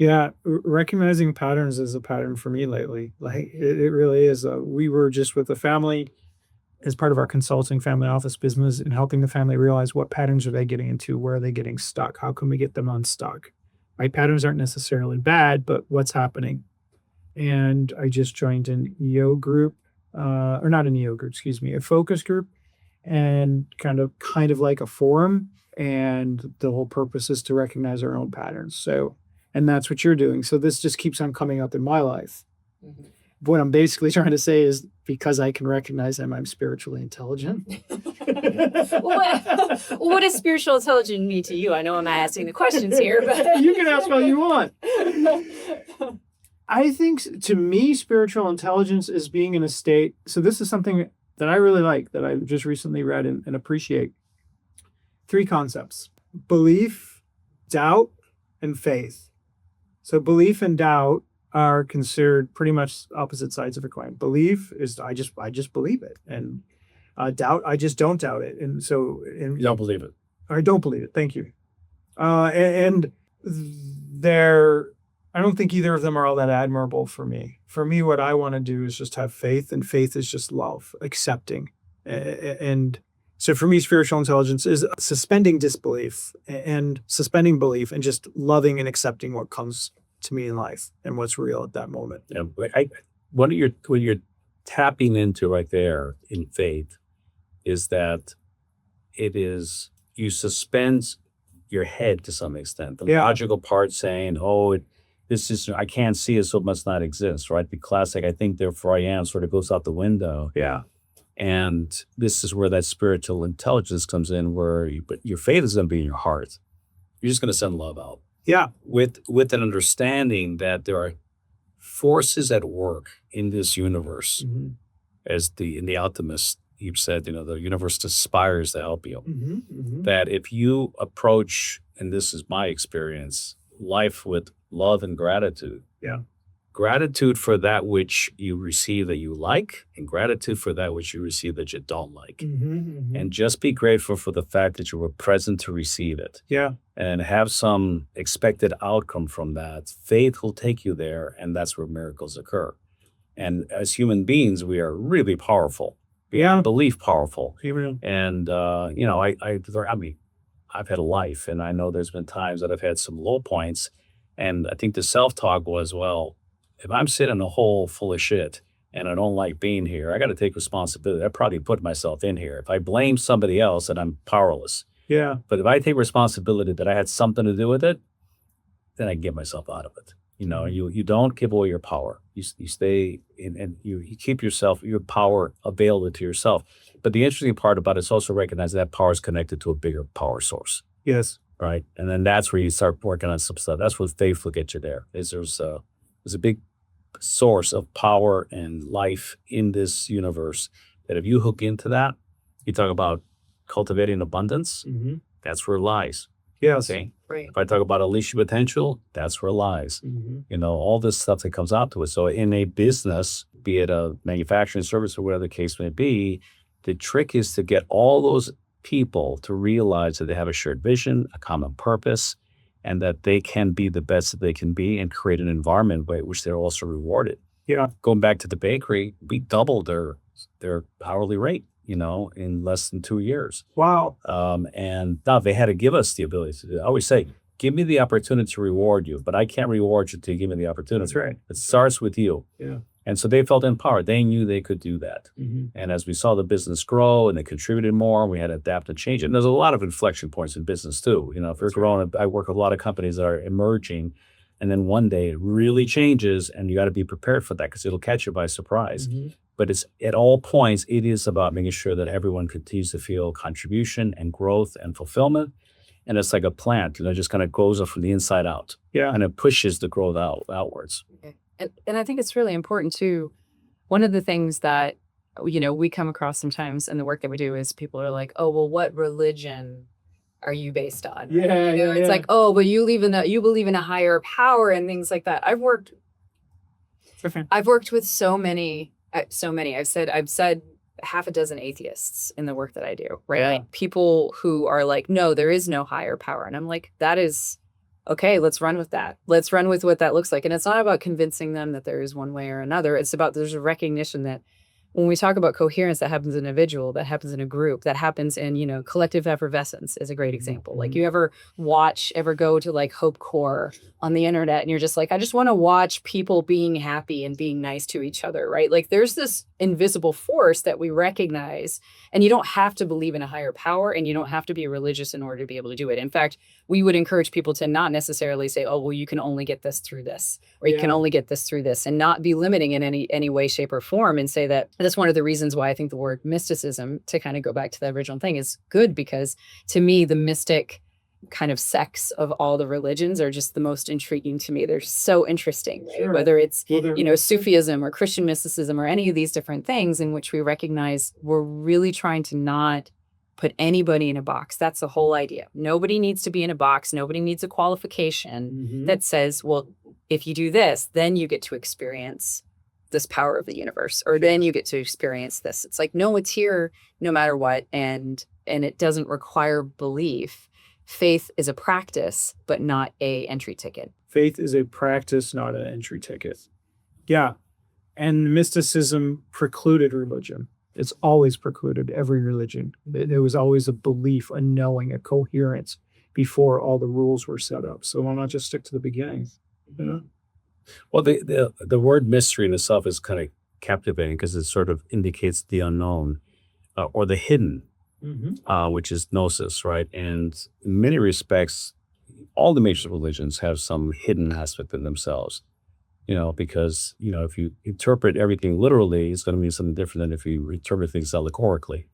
Yeah, recognizing patterns is a pattern for me lately. Like it really is. We were just with the family as part of our consulting family office business and helping the family realize what patterns are they getting into, where are they getting stuck, how can we get them unstuck? Right, patterns aren't necessarily bad, but what's happening? And I just joined an EO group, or not an EO group, excuse me, a focus group, and kind of like a forum. And the whole purpose is to recognize our own patterns. So, and that's what you're doing. So this just keeps on coming up in my life. Mhm. What I'm basically trying to say is because I can recognize them, I'm spiritually intelligent. What does spiritual intelligence mean to you? I know I'm not asking the questions here, but You can ask all you want. I think to me, spiritual intelligence is being in a state. So this is something that I really like that I just recently read and appreciate. Three concepts: belief, doubt, and faith. So belief and doubt are considered pretty much opposite sides of a coin. Belief is I just believe it, and doubt, I just don't doubt it. And so You don't believe it. I don't believe it. Thank you. And they're I don't think either of them are all that admirable for me. For me, what I want to do is just have faith, and faith is just love, accepting. And so for me, spiritual intelligence is suspending disbelief and suspending belief and just loving and accepting what comes to me in life and what's real at that moment. Yeah, but what you're tapping into right there in faith is that it is you suspend your head to some extent. The Yeah. logical part saying, "Oh, this is I can't see it, so it must not exist." Right? The classic, "I think, therefore I am," sort of goes out the window. Yeah. And this is where that spiritual intelligence comes in, but your faith is going to be in your heart. You're just going to send love out Yeah. with an understanding that there are forces at work in this universe. Mhm. As in the Alchemist, you've said, the universe aspires to help you. Mhm. Mhm. That if you approach, and this is my experience, life with love and gratitude. Yeah. Gratitude for that which you receive that you like, and gratitude for that which you receive that you don't like. Mhm. Mhm. And just be grateful for the fact that you were present to receive it Yeah. and have some expected outcome from that. Faith will take you there, and that's where miracles occur. And as human beings, we are really powerful. Yeah. Belief powerful. Even And, I mean, I've had a life, and I know there's been times that I've had some low points. And I think the self-talk was, well, if I'm sitting in a hole full of shit and I don't like being here, I got to take responsibility. I probably put myself in here. If I blame somebody else, then I'm powerless. yeah. But if I take responsibility that I had something to do with it, then I get myself out of it. You don't give away your power. You stay in, and you keep your power available to yourself. But the interesting part about it is also recognize that power is connected to a bigger power source, Yes. right? And then that's where you start working on some stuff. That's what faith will get you there. There's a big source of power and life in this universe that if you hook into that, you talk about cultivating abundance, Mm-hmm. that's where it lies. Yes. Okay. right. If I talk about unleash your potential, that's where it lies. Mm-hmm. All this stuff that comes out to it. So in a business, be it a manufacturing service or whatever the case may be, the trick is to get all those people to realize that they have a shared vision, a common purpose, and that they can be the best that they can be and create an environment by which they're also rewarded. Yeah. Going back to the bakery, we doubled their hourly rate, in less than 2 years. Wow. And now they had to give us the ability to do it. I always say, give me the opportunity to reward you, but I can't reward you till you give me the opportunity. That's right. It starts with you. Yeah. And so they felt empowered. They knew they could do that. Mm-hmm. And as we saw the business grow and they contributed more, we had to adapt and change it. And there's a lot of inflection points in business too. If you're growing, I work with a lot of companies that are emerging, and then one day it really changes, and you got to be prepared for that because it'll catch you by surprise. Mm-hmm. But it's at all points, it is about making sure that everyone continues to feel contribution and growth and fulfillment. And it's like a plant, just kind of goes up from the inside out. Yeah. And it pushes the growth outwards. Okay. And I think it's really important too. One of the things that, we come across sometimes in the work that we do is people are like, oh, well, what religion are you based on? Yeah. It's like, oh, but you believe in a higher power and things like that. I've worked with so many. I've said half a dozen atheists in the work that I do, right? Yeah. Like people who are like, no, there is no higher power. And I'm like, that is okay, let's run with that. Let's run with what that looks like. And it's not about convincing them that there is one way or another. It's about there's a recognition that when we talk about coherence, that happens in an individual, that happens in a group, that happens in, collective effervescence is a great example. Like you ever go to like Hope Corps on the internet and you're just like, I just want to watch people being happy and being nice to each other, right? Like there's this invisible force that we recognize, and you don't have to believe in a higher power and you don't have to be religious in order to be able to do it. In fact, we would encourage people to not necessarily say, oh, well, you can only get this through this, or you can only get this through this, and not be limiting in any way, shape, or form, and say that that's one of the reasons why I think the word mysticism, to kind of go back to the original thing, is good, because to me, the mystic kind of sects of all the religions are just the most intriguing to me. They're so interesting, right? Sure. Whether it's, Sufism or Christian mysticism or any of these different things in which we recognize we're really trying to not put anybody in a box. That's the whole idea. Nobody needs to be in a box. Nobody needs a qualification that says, well, if you do this, then you get to experience this power of the universe, or then you get to experience this. It's like, no, it's here no matter what. And it doesn't require belief. Faith is a practice, but not a entry ticket. Faith is a practice, not an entry ticket. Yeah. And mysticism precluded religion. It's always precluded every religion. There was always a belief, a knowing, a coherence before all the rules were set up. So why not just stick to the beginning? Well, the word mystery in itself is kind of captivating because it sort of indicates the unknown or the hidden, which is gnosis, right? And in many respects, all the major religions have some hidden aspect in themselves, because, if you interpret everything literally, it's going to mean something different than if you interpret things allegorically.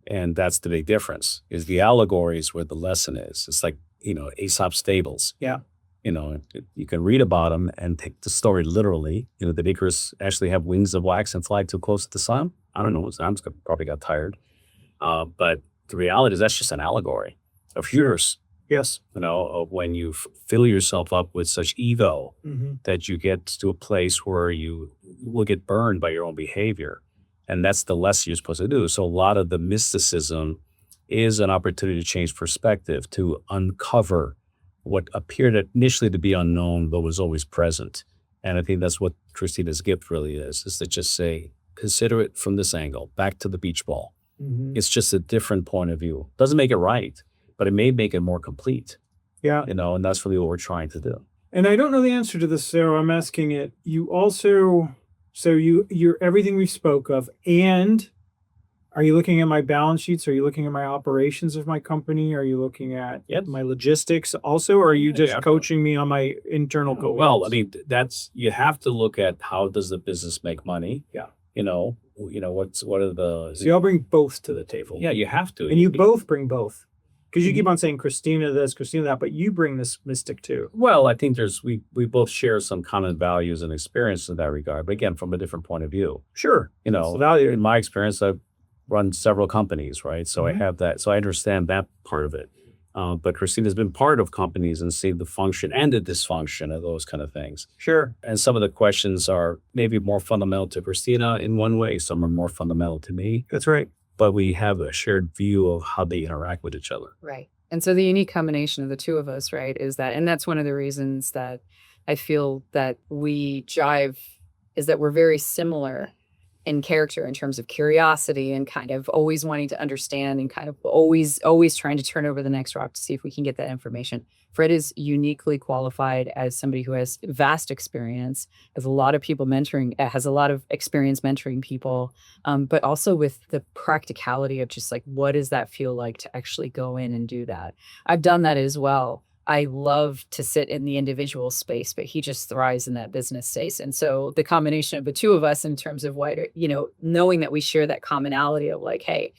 And that's the big difference, is the allegory is where the lesson is. It's like, Aesop's fables. Yeah. You can read about them and take the story literally. Did Icarus actually have wings of wax and fly too close to the sun? I don't know. Sam probably got tired. But the reality is that's just an allegory of yours. Yes. Of when you fill yourself up with such ego that you get to a place where you will get burned by your own behavior. And that's the lesson you're supposed to do. So a lot of the mysticism is an opportunity to change perspective, to uncover what appeared initially to be unknown, but was always present. And I think that's what Kristina's gift really is to just say, consider it from this angle, back to the beach ball. It's just a different point of view. Doesn't make it right, but it may make it more complete. Yeah. And that's really what we're trying to do. And I don't know the answer to this, so I'm asking it. You also, you're everything we spoke of, and are you looking at my balance sheets? Are you looking at my operations of my company? Are you looking at my logistics also? Or are you just coaching me on my internal goals? Well, I mean, you have to look at how does the business make money? Yeah. What are the... So y'all bring both to the table. Yeah, you have to. And you both bring both. Because you keep on saying Kristina this, Kristina that, but you bring this mystic too. Well, I think we both share some common values and experience in that regard, but again, from a different point of view. Sure. Value in my experience, I've run several companies, right? So I have that. So I understand that part of it. But Kristina's been part of companies and seen the function and the dysfunction of those kind of things. Sure. And some of the questions are maybe more fundamental to Kristina in one way. Some are more fundamental to me. That's right. But we have a shared view of how they interact with each other. Right. And so the unique combination of the two of us, right, is that, and that's one of the reasons that I feel that we jive, is that we're very similar in character in terms of curiosity and kind of always wanting to understand and kind of always trying to turn over the next rock to see if we can get that information. Fred is uniquely qualified as somebody who has vast experience, has a lot of people mentoring, has a lot of experience mentoring people, but also with the practicality of just like, what does that feel like to actually go in and do that? I've done that as well. I love to sit in the individual space, but he just thrives in that business space. And so the combination of the two of us in terms of what, knowing that we share that commonality of like, hey,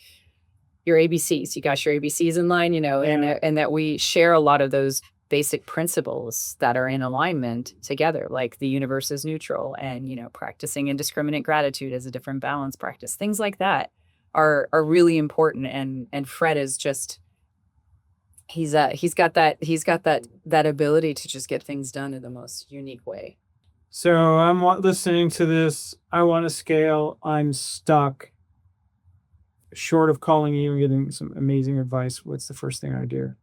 your ABCs, you got your ABCs in line, and that we share a lot of those basic principles that are in alignment together, like the universe is neutral and, practicing indiscriminate gratitude as a different balance practice. Things like that are really important. And Fred is just, he's got that ability to just get things done in the most unique way. So I'm listening to this. I want to scale. I'm stuck. Short of calling you and getting some amazing advice, what's the first thing I do?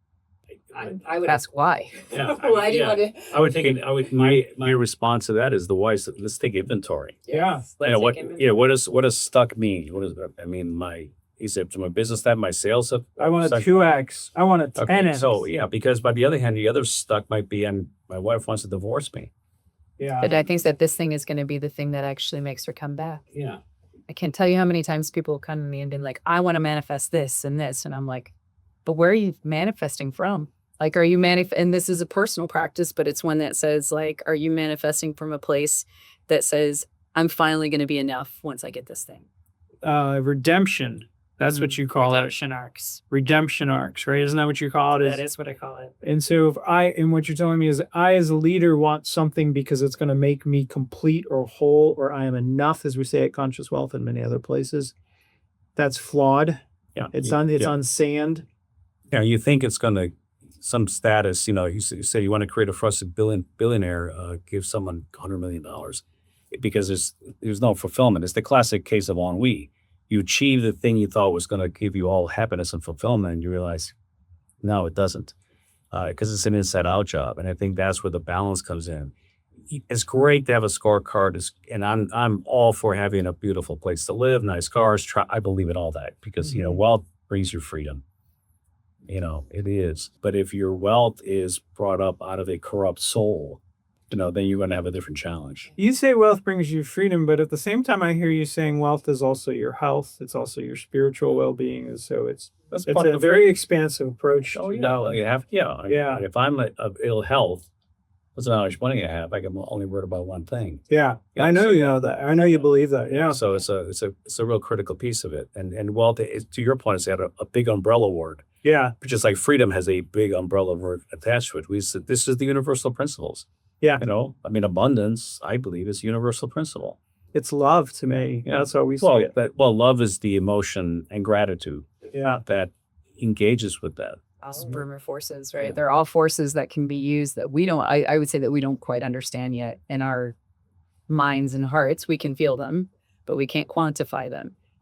I would ask why. Yeah, Why do you want to? my response to that is the wise. Let's take inventory. Yeah. What does stuck mean? What does I mean? Is it my business that my sales have? I want a stuck? 2x. I want a 10x. Okay, so yeah, because by the other hand, the other stuck might be, and my wife wants to divorce me. Yeah. But I think that this thing is going to be the thing that actually makes her come back. Yeah. I can't tell you how many times people come to me and been like, I want to manifest this and this. And I'm like, but where are you manifesting from? Like, are you and this is a personal practice, but it's one that says, like, are you manifesting from a place that says, I'm finally going to be enough once I get this thing? Redemption. That's what you call Redemption arcs. redemption arcs, right? Isn't that what you call it? That is what I call it. And so and what you're telling me is I as a leader want something because it's going to make me complete or whole, or I am enough, as we say at Conscious Wealth and many other places. That's flawed. Yeah. It's on sand. Yeah. You think it's going to some status, you say you want to create a frustrated billionaire, give someone $100 million because there's no fulfillment. It's the classic case of ennui. You achieve the thing you thought was going to give you all happiness and fulfillment, and you realize, no, it doesn't, because it's an inside-out job. And I think that's where the balance comes in. It's great to have a scorecard, and I'm all for having a beautiful place to live, nice cars. I believe in all that because wealth brings you freedom. It is. But if your wealth is brought up out of a corrupt soul, then you're going to have a different challenge. You say wealth brings you freedom, but at the same time, I hear you saying wealth is also your health. It's also your spiritual well-being. And so it's a very expansive approach. Oh, yeah. Yeah. If I'm of ill health, what's how much money I have? I can only worry about one thing. Yeah. I know you know that. I know you believe that. Yeah. So it's a real critical piece of it. And wealth, to your point, it's got a big umbrella word. Yeah. Just like freedom has a big umbrella word attached to it. We said this is the universal principles. Yeah. Abundance, I believe, is a universal principle. It's love to me. Yeah. That's how we see it. Love is the emotion and gratitude that engages with that. All Bremer forces, right? They're all forces that can be used that we don't, I would say that we don't quite understand yet in our minds and hearts. We can feel them, but we can't quantify them.